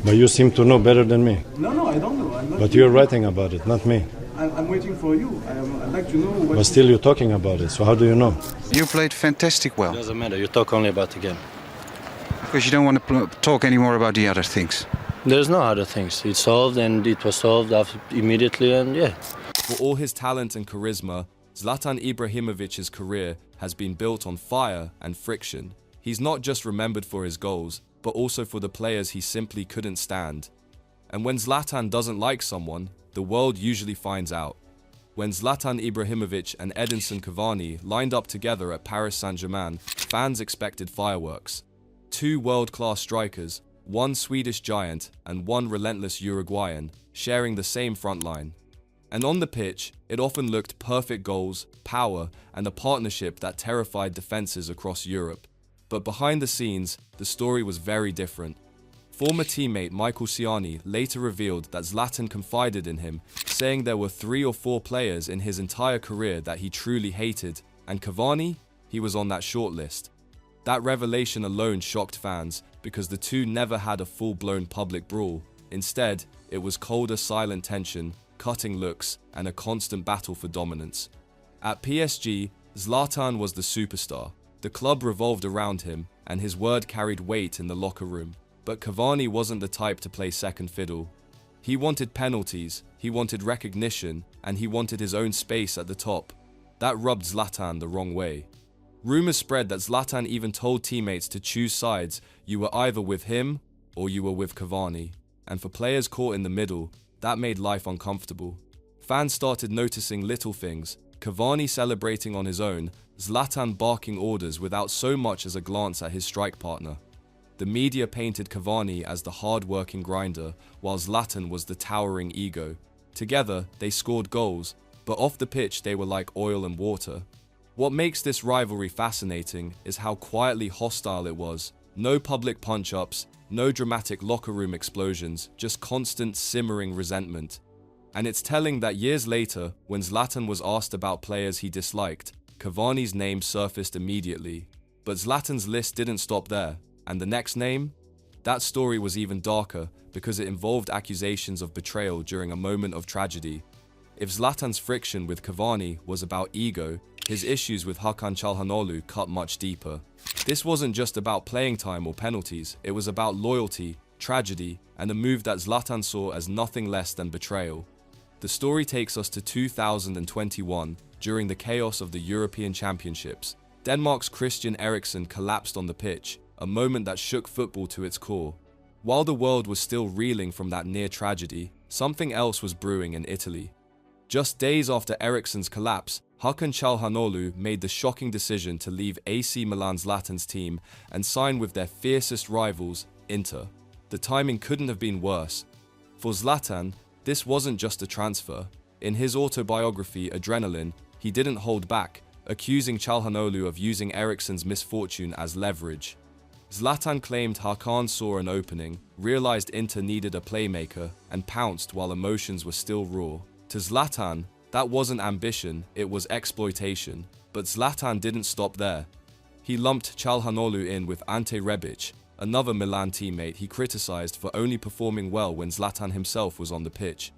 But you seem to know better than me. No, I don't know. But you're writing about it, not me. I'm waiting for you. I'd like to know what... But still you're talking about it, so how do you know? You played fantastic well. Doesn't matter, you talk only about the game. Because you don't want to talk anymore about the other things. There's no other things. It's solved, and it was solved immediately, and yeah. For all his talent and charisma, Zlatan Ibrahimovic's career has been built on fire and friction. He's not just remembered for his goals, but also for the players he simply couldn't stand. And when Zlatan doesn't like someone, the world usually finds out. When Zlatan Ibrahimović and Edinson Cavani lined up together at Paris Saint-Germain, fans expected fireworks. Two world-class strikers, one Swedish giant and one relentless Uruguayan, sharing the same front line. And on the pitch, it often looked perfect goals, power, and a partnership that terrified defenses across Europe. But behind the scenes, the story was very different. Former teammate Michael Ciani later revealed that Zlatan confided in him, saying there were 3 or 4 players in his entire career that he truly hated, and Cavani, he was on that short list. That revelation alone shocked fans because the two never had a full-blown public brawl. Instead, it was colder silent tension, cutting looks, and a constant battle for dominance. At PSG, Zlatan was the superstar. The club revolved around him, and his word carried weight in the locker room. But Cavani wasn't the type to play second fiddle. He wanted penalties, he wanted recognition, and he wanted his own space at the top. That rubbed Zlatan the wrong way. Rumors spread that Zlatan even told teammates to choose sides. You were either with him or you were with Cavani. And for players caught in the middle, that made life uncomfortable. Fans started noticing little things. Cavani celebrating on his own, Zlatan barking orders without so much as a glance at his strike partner. The media painted Cavani as the hard-working grinder, while Zlatan was the towering ego. Together, they scored goals, but off the pitch they were like oil and water. What makes this rivalry fascinating is how quietly hostile it was. No public punch-ups, no dramatic locker room explosions, just constant simmering resentment. And it's telling that years later, when Zlatan was asked about players he disliked, Cavani's name surfaced immediately. But Zlatan's list didn't stop there. And the next name? That story was even darker because it involved accusations of betrayal during a moment of tragedy. If Zlatan's friction with Cavani was about ego, his issues with Hakan Çalhanoğlu cut much deeper. This wasn't just about playing time or penalties, it was about loyalty, tragedy, and a move that Zlatan saw as nothing less than betrayal. The story takes us to 2021, during the chaos of the European Championships. Denmark's Christian Eriksen collapsed on the pitch, a moment that shook football to its core. While the world was still reeling from that near tragedy, something else was brewing in Italy. Just days after Eriksen's collapse, Hakan Çalhanoğlu made the shocking decision to leave AC Milan Zlatan's team and sign with their fiercest rivals, Inter. The timing couldn't have been worse. For Zlatan, this wasn't just a transfer. In his autobiography, Adrenaline, he didn't hold back, accusing Çalhanoğlu of using Eriksen's misfortune as leverage. Zlatan claimed Hakan saw an opening, realized Inter needed a playmaker, and pounced while emotions were still raw. To Zlatan, that wasn't ambition, it was exploitation. But Zlatan didn't stop there. He lumped Çalhanoğlu in with Ante Rebic, another Milan teammate he criticized for only performing well when Zlatan himself was on the pitch.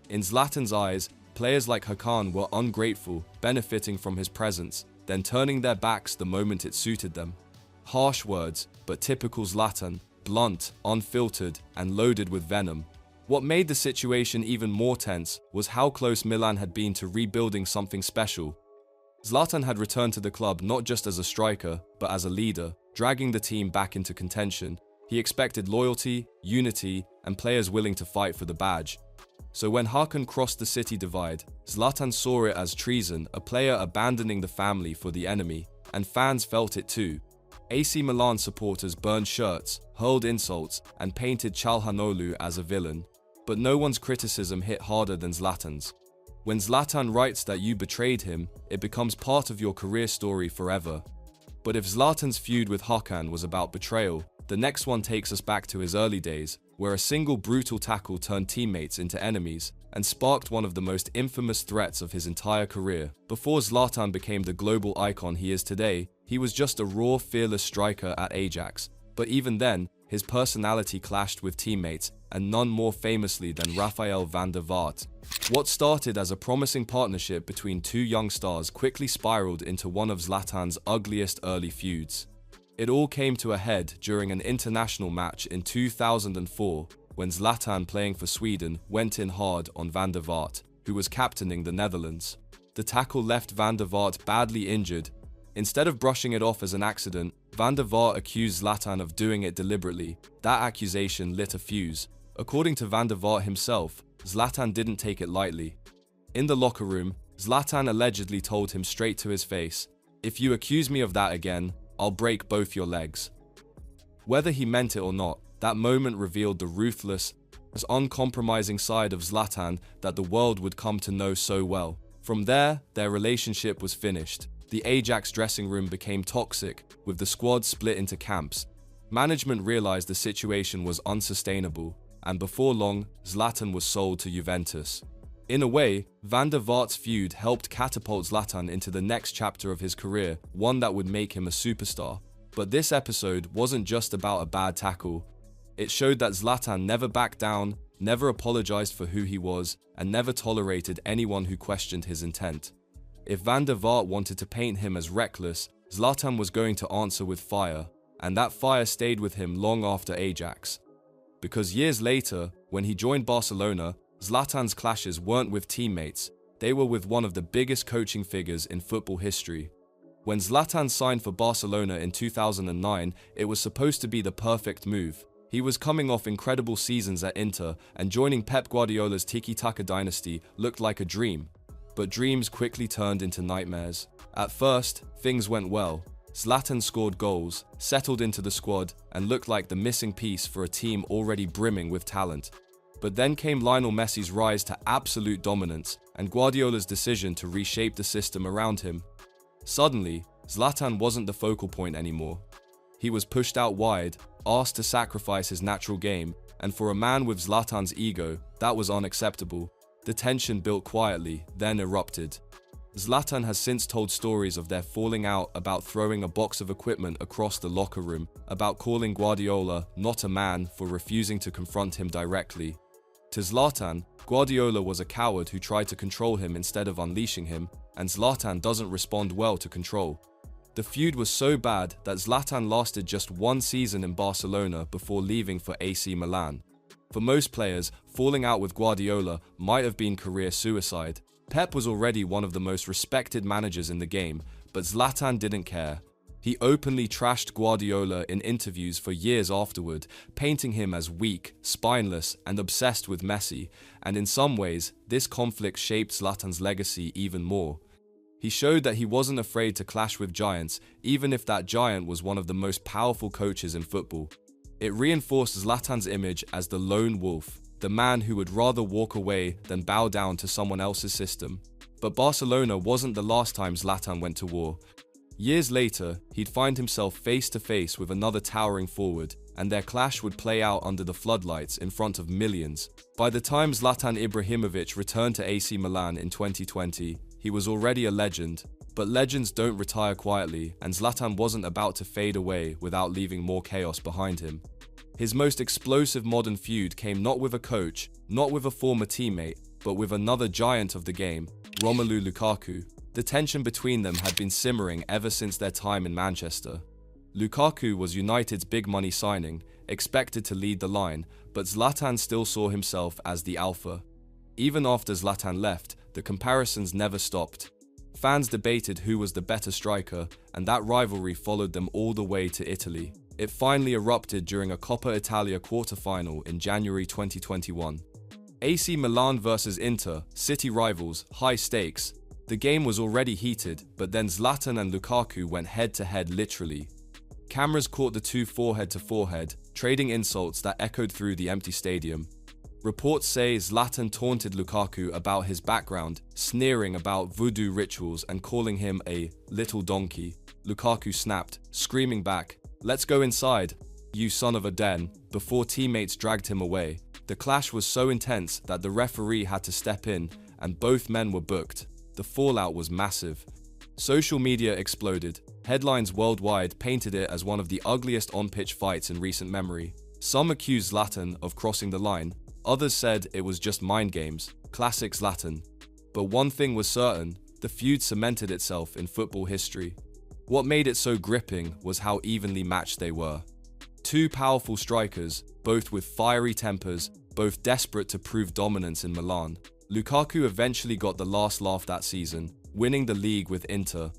In Zlatan's eyes, players like Hakan were ungrateful, benefiting from his presence, then turning their backs the moment it suited them. Harsh words, but typical Zlatan, blunt, unfiltered, and loaded with venom. What made the situation even more tense was how close Milan had been to rebuilding something special. Zlatan had returned to the club not just as a striker, but as a leader, dragging the team back into contention. He expected loyalty, unity, and players willing to fight for the badge. So when Hakan crossed the city divide, Zlatan saw it as treason, a player abandoning the family for the enemy, and fans felt it too. AC Milan supporters burned shirts, hurled insults, and painted Çalhanoğlu as a villain. But no one's criticism hit harder than Zlatan's. When Zlatan writes that you betrayed him, it becomes part of your career story forever. But if Zlatan's feud with Hakan was about betrayal, the next one takes us back to his early days, where a single brutal tackle turned teammates into enemies and sparked one of the most infamous threats of his entire career. Before Zlatan became the global icon he is today, he was just a raw, fearless striker at Ajax. But even then, his personality clashed with teammates, and none more famously than Rafael van der Vaart. What started as a promising partnership between two young stars quickly spiraled into one of Zlatan's ugliest early feuds. It all came to a head during an international match in 2004, when Zlatan, playing for Sweden, went in hard on van der Vaart, who was captaining the Netherlands. The tackle left van der Vaart badly injured. Instead of brushing it off as an accident, van der Vaart accused Zlatan of doing it deliberately. That accusation lit a fuse. According to van der Vaart himself, Zlatan didn't take it lightly. In the locker room, Zlatan allegedly told him straight to his face, "If you accuse me of that again, I'll break both your legs." Whether he meant it or not, that moment revealed the ruthless, uncompromising side of Zlatan that the world would come to know so well. From there, their relationship was finished. The Ajax dressing room became toxic, with the squad split into camps. Management realized the situation was unsustainable, and before long, Zlatan was sold to Juventus. In a way, van der Vaart's feud helped catapult Zlatan into the next chapter of his career, one that would make him a superstar. But this episode wasn't just about a bad tackle. It showed that Zlatan never backed down, never apologized for who he was, and never tolerated anyone who questioned his intent. If van der Vaart wanted to paint him as reckless, Zlatan was going to answer with fire, and that fire stayed with him long after Ajax. Because years later, when he joined Barcelona, Zlatan's clashes weren't with teammates, they were with one of the biggest coaching figures in football history. When Zlatan signed for Barcelona in 2009, it was supposed to be the perfect move. He was coming off incredible seasons at Inter, and joining Pep Guardiola's tiki-taka dynasty looked like a dream. But dreams quickly turned into nightmares. At first, things went well. Zlatan scored goals, settled into the squad, and looked like the missing piece for a team already brimming with talent. But then came Lionel Messi's rise to absolute dominance, and Guardiola's decision to reshape the system around him. Suddenly, Zlatan wasn't the focal point anymore. He was pushed out wide, asked to sacrifice his natural game, and for a man with Zlatan's ego, that was unacceptable. The tension built quietly, then erupted. Zlatan has since told stories of their falling out about throwing a box of equipment across the locker room, about calling Guardiola not a man for refusing to confront him directly. To Zlatan, Guardiola was a coward who tried to control him instead of unleashing him, and Zlatan doesn't respond well to control. The feud was so bad that Zlatan lasted just one season in Barcelona before leaving for AC Milan. For most players, falling out with Guardiola might have been career suicide. Pep was already one of the most respected managers in the game, but Zlatan didn't care. He openly trashed Guardiola in interviews for years afterward, painting him as weak, spineless, and obsessed with Messi, and in some ways, this conflict shaped Zlatan's legacy even more. He showed that he wasn't afraid to clash with giants, even if that giant was one of the most powerful coaches in football. It reinforced Zlatan's image as the lone wolf, the man who would rather walk away than bow down to someone else's system. But Barcelona wasn't the last time Zlatan went to war. Years later, he'd find himself face to face with another towering forward, and their clash would play out under the floodlights in front of millions. By the time Zlatan Ibrahimović returned to AC Milan in 2020, he was already a legend. But legends don't retire quietly, and Zlatan wasn't about to fade away without leaving more chaos behind him. His most explosive modern feud came not with a coach, not with a former teammate, but with another giant of the game, Romelu Lukaku. The tension between them had been simmering ever since their time in Manchester. Lukaku was United's big money signing, expected to lead the line, but Zlatan still saw himself as the alpha. Even after Zlatan left, the comparisons never stopped. Fans debated who was the better striker, and that rivalry followed them all the way to Italy. It finally erupted during a Coppa Italia quarter-final in January 2021. AC Milan versus Inter, city rivals, high stakes. The game was already heated, but then Zlatan and Lukaku went head-to-head literally. Cameras caught the two forehead to forehead, trading insults that echoed through the empty stadium. Reports say Zlatan taunted Lukaku about his background, sneering about voodoo rituals and calling him a little donkey. Lukaku snapped, screaming back, "Let's go inside, you son of a den," before teammates dragged him away. The clash was so intense that the referee had to step in, and both men were booked. The fallout was massive. Social media exploded. Headlines worldwide painted it as one of the ugliest on-pitch fights in recent memory. Some accused Zlatan of crossing the line, others said it was just mind games, classic Zlatan. But one thing was certain, the feud cemented itself in football history. What made it so gripping was how evenly matched they were. Two powerful strikers, both with fiery tempers, both desperate to prove dominance in Milan. Lukaku eventually got the last laugh that season, winning the league with Inter.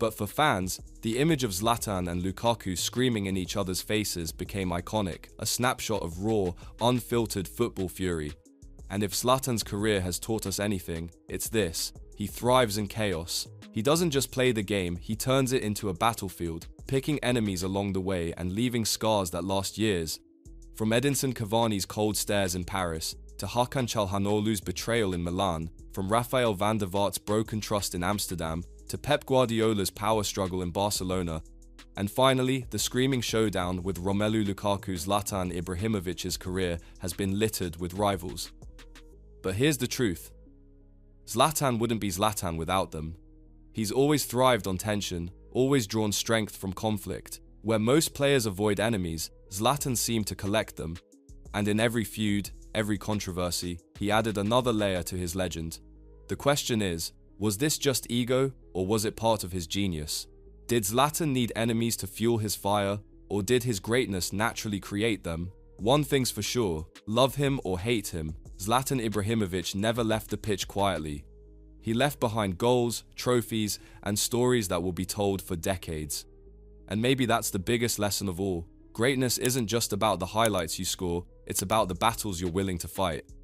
But for fans, the image of Zlatan and Lukaku screaming in each other's faces became iconic, a snapshot of raw, unfiltered football fury. And if Zlatan's career has taught us anything, it's this: he thrives in chaos. He doesn't just play the game, he turns it into a battlefield, picking enemies along the way and leaving scars that last years. From Edinson Cavani's cold stares in Paris, to Hakan Çalhanoğlu's betrayal in Milan, from Rafael van der Vaart's broken trust in Amsterdam, to Pep Guardiola's power struggle in Barcelona, and finally, the screaming showdown with Romelu Lukaku's Zlatan Ibrahimovic's career has been littered with rivals. But here's the truth: Zlatan wouldn't be Zlatan without them. He's always thrived on tension, always drawn strength from conflict. Where most players avoid enemies, Zlatan seemed to collect them. And in every feud, every controversy, he added another layer to his legend. The question is, was this just ego, or was it part of his genius? Did Zlatan need enemies to fuel his fire, or did his greatness naturally create them? One thing's for sure, love him or hate him, Zlatan Ibrahimović never left the pitch quietly. He left behind goals, trophies, and stories that will be told for decades. And maybe that's the biggest lesson of all. Greatness isn't just about the highlights you score, it's about the battles you're willing to fight.